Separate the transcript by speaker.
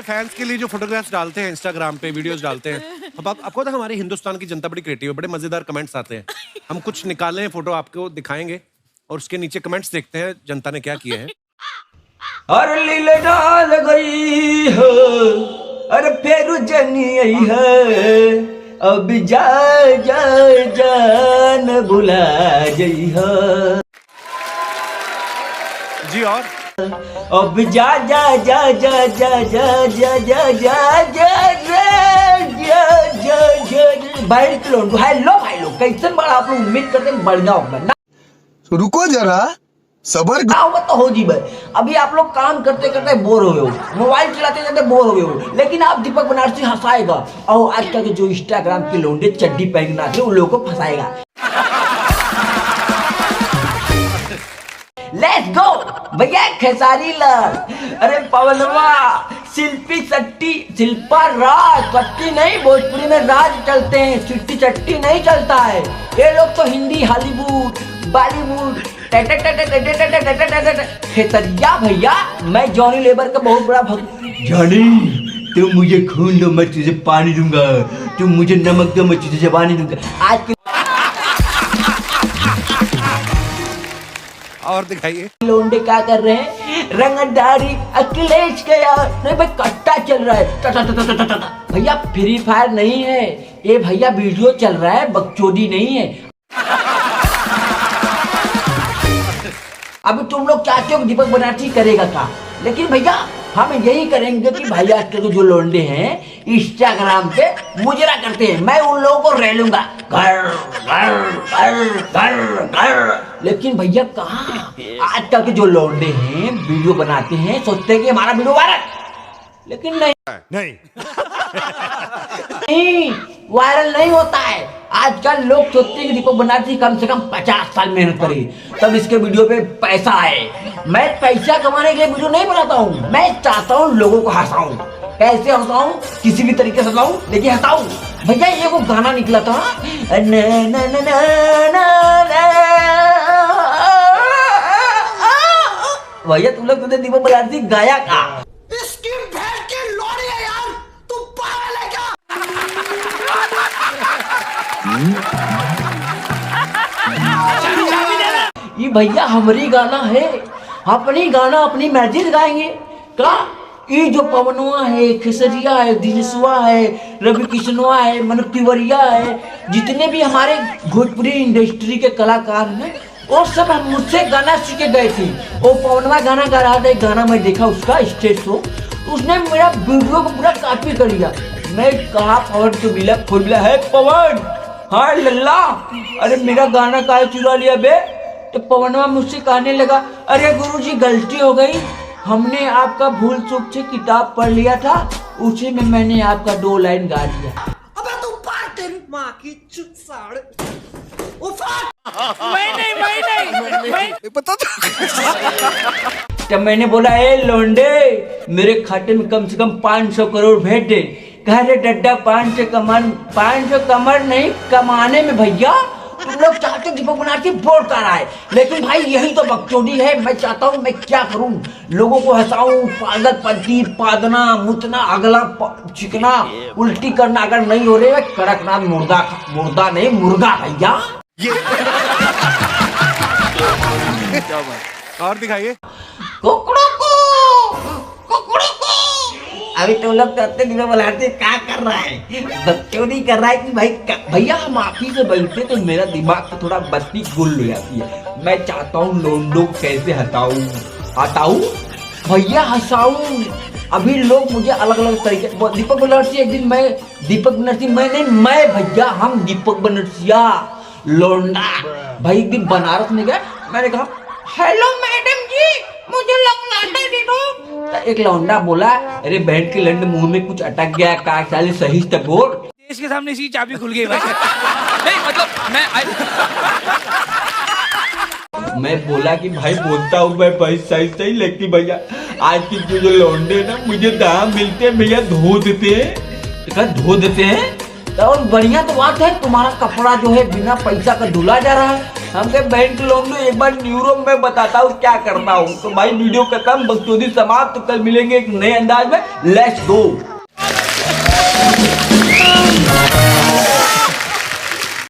Speaker 1: अपने फैंस के लिए जो फोटोग्राफ्स डालते हैं इंस्टाग्राम पे, वीडियोस डालते हैं, अब आपको तो हमारी हिंदुस्तान की जनता बड़ी क्रिएटिव है, बड़े मजेदार कमेंट्स आते हैं। हम कुछ निकाले हैं फोटो, आपको दिखाएंगे और उसके नीचे कमेंट्स देखते हैं जनता ने क्या किया है।
Speaker 2: अरे लीले डाल गई हो, अरे फेरू जनी आई है, अब जा जा जान भुला जई हो
Speaker 1: जी। और
Speaker 2: अब जा जा जा जा जा जा जा जा जा जा भाई लोग भाई लोग कैसे बड़ा आप लोग उम्मीद करते हैं बढ़िया होगा ना।
Speaker 3: रुको जरा सबर
Speaker 2: तो हो जी भाई, अभी आप लोग काम करते करते बोर हो गए हो, मोबाइल चलाते चलाते बोर हो गए हो, लेकिन आप दीपक बनारसी हंसाएगा और आजकल के जो इंस्टाग्राम के लोंडे चड्डी पहन नाचे उन लोगों को फंसाएगा। लेट्स गो भैया खेसारी लाल, अरे पवनवा, शिल्पी चट्टी, शिल्पा राज, चट्टी नहीं, भोजपुरी में राज चलते हैं, चिट्टी चट्टी नहीं चलता है। ये लोग तो हिंदी हॉलीवुड बॉलीवुड खेतरिया भैया। मैं जॉनी लेबर का बहुत बड़ा भक्त। जॉनी तुम मुझे खून दो मैं तुझे पानी दूंगा, तुम मुझे नमक दो मैं तुझे जवानी दूंगा। आज के
Speaker 1: और दिखाइए
Speaker 2: लोंडे क्या कर रहे हैं, रंगदारी अखिलेश गया नहीं भाई, कट्टा चल रहा है भैया, फ्री फायर नहीं है ये भैया, वीडियो चल रहा है, बकचोदी नहीं है। अभी तुम लोग चाहते हो दीपक बनारसी करेगा क्या, लेकिन भैया हम यही करेंगे कि भैया आजकल जो लोंडे हैं इंस्टाग्राम पे मुजरा करते हैं, मैं उन लोगों को रेलूंगा घर घर घर घर घर। लेकिन भैया कहाँ, आजकल के जो लोंडे हैं वीडियो बनाते हैं, सोचते हैं कि हमारा वीडियो वायरल, लेकिन नहीं वायरल नहीं होता है। आजकल लोग सोचते हैं कि दीपक बनारसी कम से कम 50 साल मेहनत करे तब इसके वीडियो पे पैसा आए। मैं पैसा कमाने के लिए वीडियो नहीं बनाता हूँ, मैं चाहता हूँ लोगों को हंसाऊं। कैसे हंसाऊं, किसी भी तरीके से हंसाऊं, लेकिन हंसाऊं। भैया ये वो गाना निकला था भैया, तुम लोग तुमने दीपक बनारसी गाया का? ये भैया हमारी गाना है, अपनी गाना अपनी मर्जी से गाएंगे का। ये जो पवनवा है, खेसरिया है, दिनेशवा है, रवि किशनवा है, मनोज तिवारिया है, जितने भी हमारे भोजपुरी इंडस्ट्री के कलाकार हैं वो सब हम मुझसे गाना सीखे गए थे। वो पवनवा गाना गा रहा था, एक गाना मैं देखा उसका स्टेज शो, उसने मेरा वीडियो को पूरा कॉपी कर लिया। मैं कहा पवन तो मिला फुल मिला है पवन, हाँ लल्ला, अरे मेरा गाना काहे चुरा लिया बे। तो पवनवा मुझसे कहने लगा, अरे गुरुजी गलती हो गई, हमने आपका भूल चूक से किताब पढ़ लिया था, उसी में मैंने आपका 2 लाइन गा दिया। अबे तू पार तेरी माँ की चुत साड़। मैं
Speaker 1: पता
Speaker 2: तो मैंने बोला, ए लोंडे मेरे खाते में कम से कम 500 करोड़ भेज दे। कह रहे डड्डा 500 कमर नहीं कमाने में भैया तुम लोग चाहते हो दीपक बनारसी बोल कर रहा है, लेकिन भाई यही तो बकचोदी है। मैं चाहता हूँ मैं क्या करूँ, लोगों को हंसाऊं, पागलपंती, पादना, मुतना, अगला चिकना, उल्टी करना अगर नहीं हो रहे, कड़कनाथ मुर्दा नहीं मुर्गा भैया।
Speaker 1: और दिखाइए।
Speaker 2: अभी तुम लोग कहते दीपक बनारसी क्या कर रहा है, बकचोदी कर रहा है कि भाई भैया हम आप ही से बैठते तो मेरा दिमाग तो थोड़ा बत्ती गुल हो जाती है। मैं चाहता हूँ लोंडो कैसे हटाऊं भैया, हंसाऊं। अभी लोग मुझे अलग अलग तरीके, दीपक बनारसी एक दिन मैं दीपक बनारसी मैं भैया हम दीपक बनारसिया लोंडा भाई एक दिन बनारस में गया, मैंने कहा हेलो मैडम जी मुझे लौंडा दे दो। एक लौंडा बोला, अरे बहन के लंड मुंह में कुछ अटक गया का, साले सही से बोल।
Speaker 4: इसके सामने सी चाबी खुल गई भाई। नहीं मतलब
Speaker 2: मैं बोला कि भाई बोलता हूँ मैं भाई सही, लेकिन भैया आज की जो लौंडे ना मुझे दाम मिलते भैया धो देते हैं तो बढ़िया तो बात है, तुम्हारा कपड़ा जो है बिना पैसा का धुला जा रहा है, हमके बहन के लोग एक बार न्यूरो में बताता हूँ क्या करना हूँ। तो भाई वीडियो खत्म, बकचोदी समाप्त। तो कल मिलेंगे एक नए अंदाज में। Let's go.